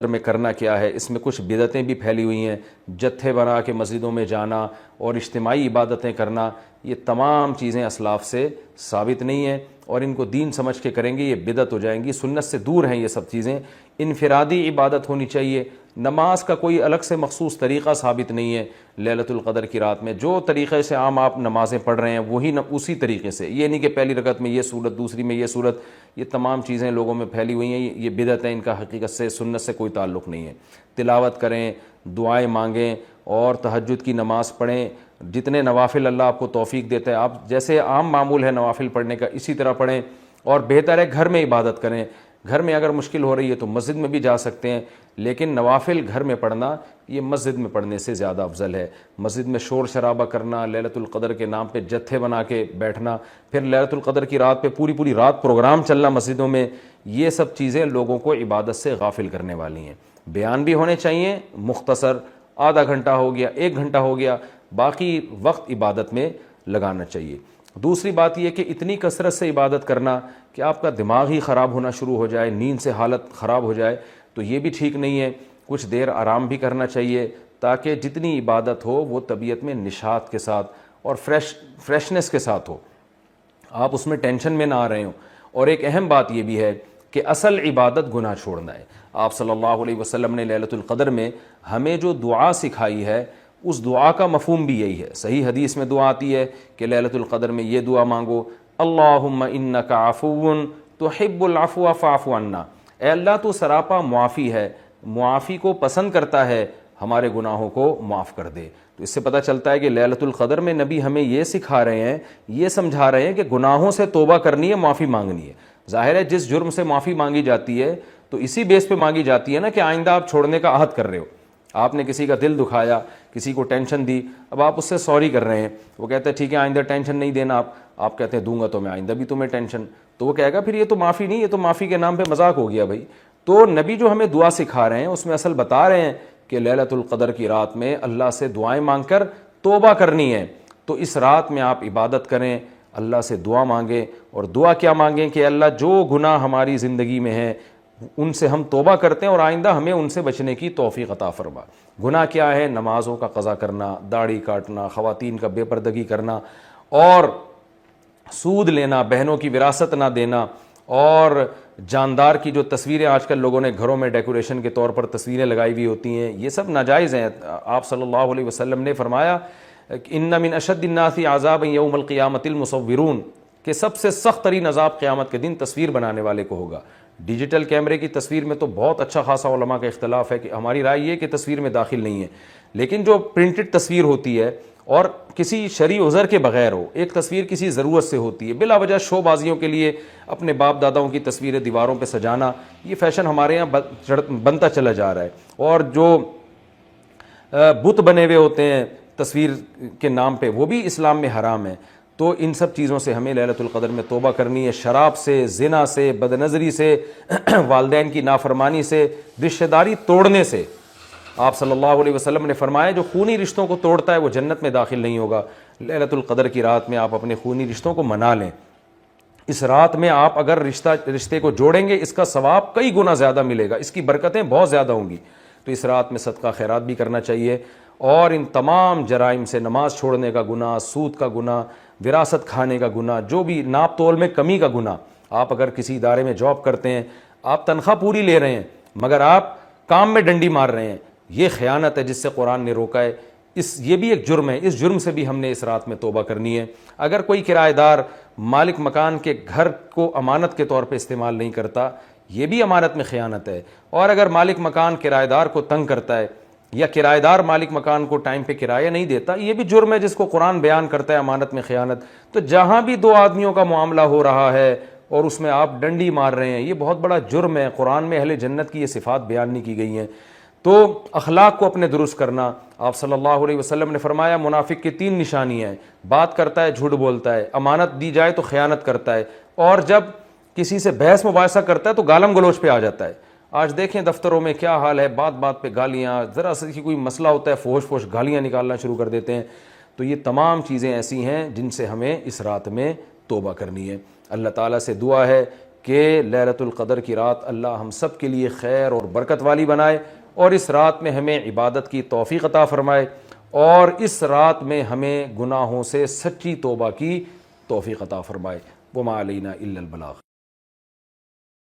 میں کرنا کیا ہے. اس میں کچھ بدعتیں بھی پھیلی ہوئی ہیں. جتھے بنا کے مسجدوں میں جانا اور اجتماعی عبادتیں کرنا، یہ تمام چیزیں اسلاف سے ثابت نہیں ہیں، اور ان کو دین سمجھ کے کریں گے یہ بدعت ہو جائیں گی. سنت سے دور ہیں یہ سب چیزیں. انفرادی عبادت ہونی چاہیے. نماز کا کوئی الگ سے مخصوص طریقہ ثابت نہیں ہے. لیلۃ القدر کی رات میں جو طریقے سے عام آپ نمازیں پڑھ رہے ہیں وہی اسی طریقے سے، یہ نہیں کہ پہلی رکعت میں یہ صورت، دوسری میں یہ صورت. یہ تمام چیزیں لوگوں میں پھیلی ہوئی ہیں، یہ بدعت ہیں، ان کا حقیقت سے سنت سے کوئی تعلق نہیں ہے. تلاوت کریں، دعائیں مانگیں اور تہجد کی نماز پڑھیں. جتنے نوافل اللہ آپ کو توفیق دیتا ہے، آپ جیسے عام معمول ہے نوافل پڑھنے کا اسی طرح پڑھیں. اور بہتر ہے گھر میں عبادت کریں. گھر میں اگر مشکل ہو رہی ہے تو مسجد میں بھی جا سکتے ہیں، لیکن نوافل گھر میں پڑھنا یہ مسجد میں پڑھنے سے زیادہ افضل ہے. مسجد میں شور شرابہ کرنا، لیلۃ القدر کے نام پہ جتھے بنا کے بیٹھنا، پھر لیلۃ القدر کی رات پہ پوری رات پروگرام چلنا مسجدوں میں، یہ سب چیزیں لوگوں کو عبادت سے غافل کرنے والی ہیں. بیان بھی ہونے چاہیے مختصر، آدھا گھنٹہ ہو گیا، 1 گھنٹہ ہو گیا، باقی وقت عبادت میں لگانا چاہیے. دوسری بات یہ کہ اتنی کثرت سے عبادت کرنا کہ آپ کا دماغ ہی خراب ہونا شروع ہو جائے، نیند سے حالت خراب ہو جائے، تو یہ بھی ٹھیک نہیں ہے. کچھ دیر آرام بھی کرنا چاہیے تاکہ جتنی عبادت ہو وہ طبیعت میں نشاط کے ساتھ اور فریشنس کے ساتھ ہو، آپ اس میں ٹینشن میں نہ آ رہے ہوں. اور ایک اہم بات یہ بھی ہے کہ اصل عبادت گناہ چھوڑنا ہے. آپ صلی اللہ علیہ وسلم نے لیلۃ القدر میں ہمیں جو دعا سکھائی ہے اس دعا کا مفہوم بھی یہی ہے. صحیح حدیث میں دعا آتی ہے کہ لیلۃ القدر میں یہ دعا مانگو، اللہم انک عفو تحب العفو فاعف عنا. اے اللہ تو سراپا معافی ہے، معافی کو پسند کرتا ہے، ہمارے گناہوں کو معاف کر دے. تو اس سے پتہ چلتا ہے کہ لیلۃ القدر میں نبی ہمیں یہ سکھا رہے ہیں، یہ سمجھا رہے ہیں کہ گناہوں سے توبہ کرنی ہے، معافی مانگنی ہے. ظاہر ہے جس جرم سے معافی مانگی جاتی ہے تو اسی بیس پہ مانگی جاتی ہے نا کہ آئندہ آپ چھوڑنے کا عہد کر رہے ہو. آپ نے کسی کا دل دکھایا، کسی کو ٹینشن دی، اب آپ اس سے سوری کر رہے ہیں، وہ کہتا ہے ٹھیک ہے آئندہ ٹینشن نہیں دینا. آپ کہتے ہیں دوں گا تو میں آئندہ بھی تمہیں ٹینشن، تو وہ کہے گا پھر یہ تو معافی نہیں، یہ تو معافی کے نام پہ مذاق ہو گیا بھائی. تو نبی جو ہمیں دعا سکھا رہے ہیں اس میں اصل بتا رہے ہیں کہ لیلۃ القدر کی رات میں اللہ سے دعائیں مانگ کر توبہ کرنی ہے. تو اس رات میں آپ عبادت کریں، اللہ سے دعا مانگیں. اور دعا کیا مانگیں کہ اللہ جو گناہ ہماری زندگی میں ہیں ان سے ہم توبہ کرتے ہیں اور آئندہ ہمیں ان سے بچنے کی توفیق عطا فرما. گناہ کیا ہے؟ نمازوں کا قضا کرنا، داڑھی کاٹنا، خواتین کا بے پردگی کرنا، اور سود لینا، بہنوں کی وراثت نہ دینا، اور جاندار کی جو تصویریں آج کل لوگوں نے گھروں میں ڈیکوریشن کے طور پر تصویریں لگائی ہوئی ہوتی ہیں، یہ سب ناجائز ہیں. آپ صلی اللہ علیہ وسلم نے فرمایا ان من اشد الناس عذابا یوم القیامۃ المصورون، کہ سب سے سخت ترین عذاب قیامت کے دن تصویر بنانے والے کو ہوگا. ڈیجیٹل کیمرے کی تصویر میں تو بہت اچھا خاصا علماء کا اختلاف ہے کہ ہماری رائے یہ کہ تصویر میں داخل نہیں ہے، لیکن جو پرنٹڈ تصویر ہوتی ہے اور کسی شرعی عذر کے بغیر ہو، ایک تصویر کسی ضرورت سے ہوتی ہے، بلا وجہ شو بازیوں کے لیے اپنے باپ داداؤں کی تصویریں دیواروں پہ سجانا، یہ فیشن ہمارے یہاں بنتا چلا جا رہا ہے. اور جو بت بنے ہوئے ہوتے ہیں تصویر کے نام پہ وہ بھی اسلام میں حرام ہے. تو ان سب چیزوں سے ہمیں لیلۃ القدر میں توبہ کرنی ہے. شراب سے، زنا سے، بد نظری سے، والدین کی نافرمانی سے، رشتہ داری توڑنے سے. آپ صلی اللہ علیہ وسلم نے فرمایا جو خونی رشتوں کو توڑتا ہے وہ جنت میں داخل نہیں ہوگا. لیلۃ القدر کی رات میں آپ اپنے خونی رشتوں کو منا لیں. اس رات میں آپ اگر رشتے کو جوڑیں گے اس کا ثواب کئی گنا زیادہ ملے گا، اس کی برکتیں بہت زیادہ ہوں گی. تو اس رات میں صدقہ خیرات بھی کرنا چاہیے. اور ان تمام جرائم سے، نماز چھوڑنے کا گناہ، سود کا گناہ، وراثت کھانے کا گناہ، جو بھی ناپ تول میں کمی کا گناہ، آپ اگر کسی ادارے میں جاب کرتے ہیں، آپ تنخواہ پوری لے رہے ہیں مگر آپ کام میں ڈنڈی مار رہے ہیں، یہ خیانت ہے جس سے قرآن نے روکا ہے. یہ بھی ایک جرم ہے، اس جرم سے بھی ہم نے اس رات میں توبہ کرنی ہے. اگر کوئی کرایہ دار مالک مکان کے گھر کو امانت کے طور پہ استعمال نہیں کرتا، یہ بھی امانت میں خیانت ہے. اور اگر مالک مکان کرایہ دار کو تنگ کرتا ہے یا کرایہ دار مالک مکان کو ٹائم پہ کرایہ نہیں دیتا، یہ بھی جرم ہے جس کو قرآن بیان کرتا ہے امانت میں خیانت. تو جہاں بھی 2 آدمیوں کا معاملہ ہو رہا ہے اور اس میں آپ ڈنڈی مار رہے ہیں، یہ بہت بڑا جرم ہے. قرآن میں اہل جنت کی یہ صفات بیان نہیں کی گئی ہیں. تو اخلاق کو اپنے درست کرنا. آپ صلی اللہ علیہ وسلم نے فرمایا منافق کی 3 نشانیاں ہیں: بات کرتا ہے، جھوٹ بولتا ہے، امانت دی جائے تو خیانت کرتا ہے، اور جب کسی سے بحث مباحثہ کرتا ہے تو گالم گلوچ پہ آ جاتا ہے. آج دیکھیں دفتروں میں کیا حال ہے، بات بات پہ گالیاں، ذرا سا کوئی مسئلہ ہوتا ہے فوش فوش گالیاں نکالنا شروع کر دیتے ہیں. تو یہ تمام چیزیں ایسی ہیں جن سے ہمیں اس رات میں توبہ کرنی ہے. اللہ تعالیٰ سے دعا ہے کہ لیلۃ القدر کی رات اللہ ہم سب کے لیے خیر اور برکت والی بنائے، اور اس رات میں ہمیں عبادت کی توفیق عطا فرمائے، اور اس رات میں ہمیں گناہوں سے سچی توبہ کی توفیق عطا فرمائے۔ وما علینا الا البلاغ۔